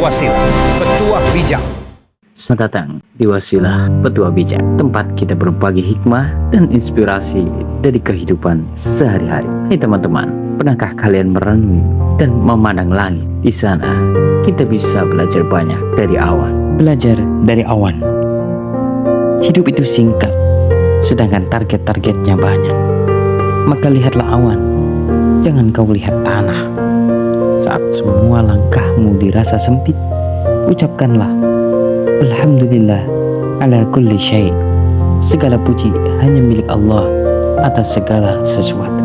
Wasilah, Petuah Bijak. Selamat datang di Wasilah Petuah Bijak, tempat kita berbagi hikmah dan inspirasi dari kehidupan sehari-hari. Hai teman-teman, pernahkah kalian merenung dan memandang langit? Di sana kita bisa belajar banyak dari awan. Belajar dari awan. Hidup itu singkat, sedangkan target-targetnya banyak. Maka lihatlah awan, jangan kau lihat tanah. Saat semua langkahmu dirasa sempit, ucapkanlah Alhamdulillah ala kulli syai'. Segala puji hanya milik Allah atas segala sesuatu.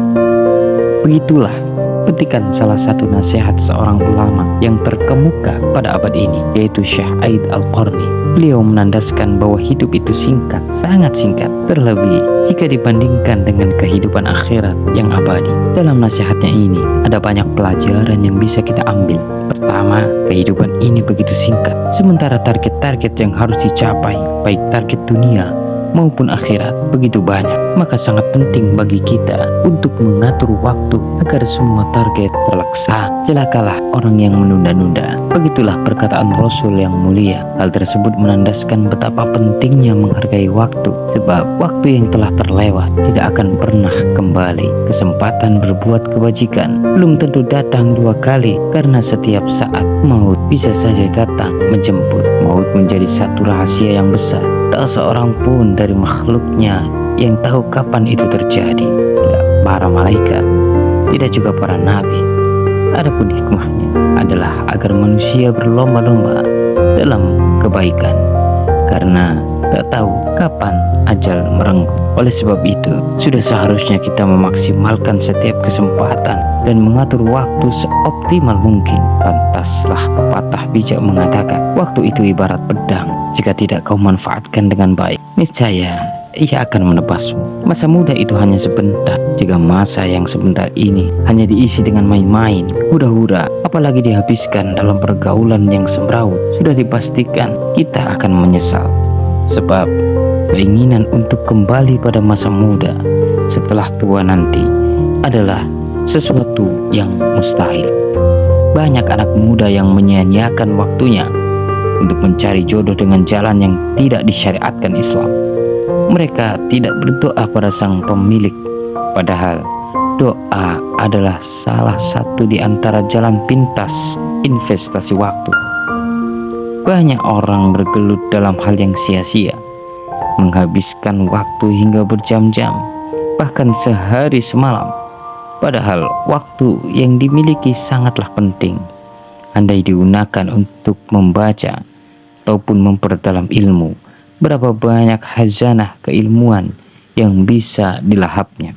Begitulah petikan salah satu nasihat seorang ulama yang terkemuka pada abad ini, yaitu Syekh Aid Al-Qarni. Beliau menandaskan bahwa hidup itu singkat, sangat singkat, terlebih jika dibandingkan dengan kehidupan akhirat yang abadi. Dalam nasihatnya ini ada banyak pelajaran yang bisa kita ambil. Pertama, kehidupan ini begitu singkat, sementara target-target yang harus dicapai, baik target dunia maupun akhirat, begitu banyak. Maka sangat penting bagi kita untuk mengatur waktu agar semua target terlaksana. Celakalah orang yang menunda-nunda. Begitulah perkataan Rasul yang mulia. Hal tersebut menandaskan betapa pentingnya menghargai waktu, sebab waktu yang telah terlewat tidak akan pernah kembali. Kesempatan berbuat kebajikan belum tentu datang dua kali, karena setiap saat maut bisa saja datang menjemput. Maut menjadi satu rahasia yang besar. Tak seorang pun dari makhluknya yang tahu kapan itu terjadi. Tidak para malaikat, tidak juga para nabi. Adapun hikmahnya adalah agar manusia berlomba-lomba dalam kebaikan, karena tak tahu kapan ajal merenggut. Oleh sebab itu, sudah seharusnya kita memaksimalkan setiap kesempatan dan mengatur waktu seoptimal mungkin. Pantaslah pepatah bijak mengatakan, waktu itu ibarat pedang, jika tidak kau manfaatkan dengan baik, niscaya ia akan menebasmu. Masa muda itu hanya sebentar. Jika masa yang sebentar ini hanya diisi dengan main-main, hura-hura, apalagi dihabiskan dalam pergaulan yang semrawut, sudah dipastikan kita akan menyesal. Sebab keinginan untuk kembali pada masa muda setelah tua nanti adalah sesuatu yang mustahil. Banyak anak muda yang menyia-nyiakan waktunya untuk mencari jodoh dengan jalan yang tidak disyariatkan Islam. Mereka tidak berdoa pada sang pemilik, padahal doa adalah salah satu di antara jalan pintas investasi waktu. Banyak orang bergelut dalam hal yang sia-sia, menghabiskan waktu hingga berjam-jam, bahkan sehari semalam. Padahal waktu yang dimiliki sangatlah penting, andai digunakan untuk membaca ataupun memperdalam ilmu. Berapa banyak khazanah keilmuan yang bisa dilahapnya.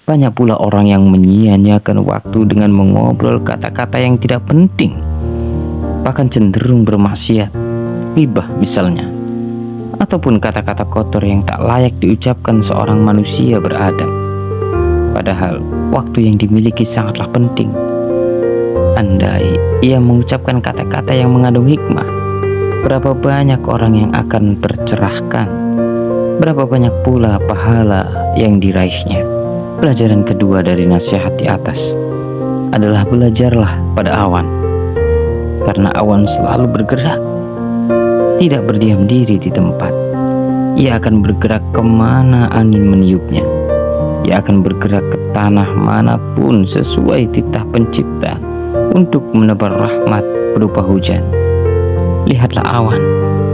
Banyak pula orang yang menyia-nyiakan waktu dengan mengobrol kata-kata yang tidak penting, bahkan cenderung bermaksiat, ghibah misalnya, ataupun kata-kata kotor yang tak layak diucapkan seorang manusia beradab. Padahal waktu yang dimiliki sangatlah penting. Andai ia mengucapkan kata-kata yang mengandung hikmah, berapa banyak orang yang akan tercerahkan, berapa banyak pula pahala yang diraihnya. Pelajaran kedua dari nasihat di atas adalah belajarlah pada awan, karena awan selalu bergerak, tidak berdiam diri di tempat. Ia akan bergerak kemana angin meniupnya. Ia akan bergerak ke tanah manapun sesuai titah pencipta untuk menebar rahmat berupa hujan. Lihatlah awan,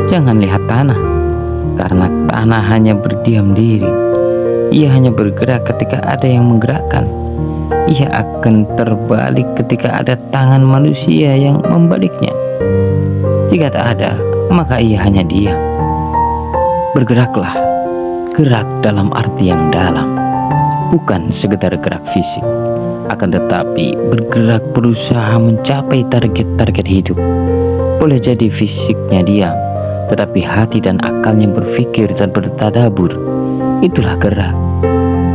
jangan lihat tanah, karena tanah hanya berdiam diri. Ia hanya bergerak ketika ada yang menggerakkan. Ia akan terbalik ketika ada tangan manusia yang membaliknya. Jika tak ada, maka ia hanya diam. Bergeraklah, gerak dalam arti yang dalam, bukan sekedar gerak fisik, akan tetapi bergerak berusaha mencapai target-target hidup. Boleh jadi fisiknya diam, tetapi hati dan akalnya berpikir dan bertadabur. Itulah gerak.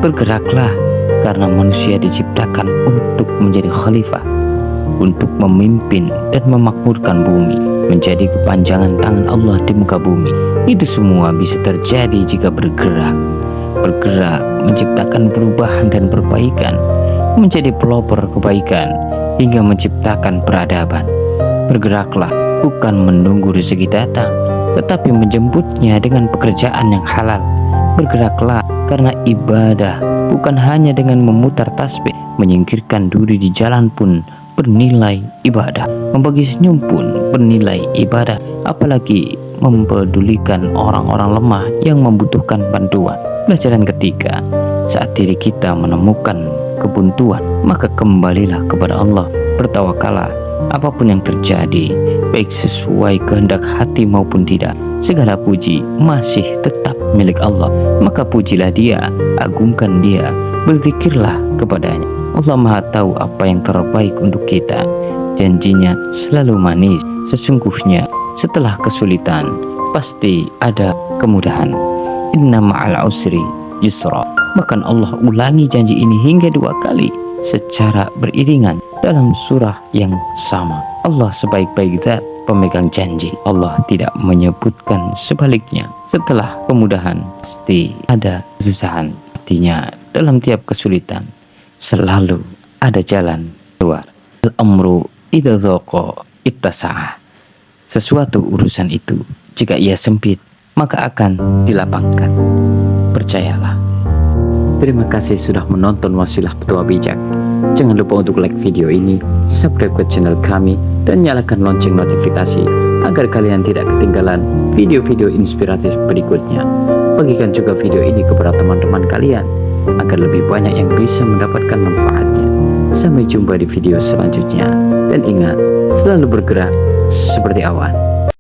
Bergeraklah, karena manusia diciptakan untuk menjadi khalifah, untuk memimpin dan memakmurkan bumi, menjadi kepanjangan tangan Allah di muka bumi. Itu semua bisa terjadi jika bergerak. Bergerak menciptakan perubahan dan perbaikan, menjadi pelopor kebaikan, hingga menciptakan peradaban. Bergeraklah, bukan menunggu rezeki datang, tetapi menjemputnya dengan pekerjaan yang halal. Bergeraklah karena ibadah bukan hanya dengan memutar tasbih. Menyingkirkan duri di jalan pun bernilai ibadah. Membagi senyum pun bernilai ibadah. Apalagi mempedulikan orang-orang lemah yang membutuhkan bantuan. Pelajaran ketiga, saat diri kita menemukan kebuntuan, maka kembalilah kepada Allah. Bertawakallah, apapun yang terjadi, baik sesuai kehendak hati maupun tidak, segala puji masih tetap milik Allah. Maka pujilah Dia, agungkan Dia, berzikirlah kepadanya. Allah Maha tahu apa yang terbaik untuk kita. Janjinya selalu manis. Sesungguhnya setelah kesulitan pasti ada kemudahan. Inna ma'al usri yusra. Bahkan Allah ulangi janji ini hingga 2 kali secara beriringan dalam surah yang sama. Allah sebaik-baik zat pemegang janji. Allah tidak menyebutkan sebaliknya. Setelah kemudahan pasti ada kesusahan. Artinya dalam tiap kesulitan selalu ada jalan keluar. Al-amru idza dhaqa ittasa'ah. Sesuatu urusan itu jika ia sempit maka akan dilapangkan. Percayalah. Terima kasih sudah menonton Wasilah Petua Bijak. Jangan lupa untuk like video ini, subscribe ke channel kami, dan nyalakan lonceng notifikasi agar kalian tidak ketinggalan video-video inspiratif berikutnya. Bagikan juga video ini kepada teman-teman kalian agar lebih banyak yang bisa mendapatkan manfaatnya. Sampai jumpa di video selanjutnya. Dan ingat, selalu bergerak seperti awan.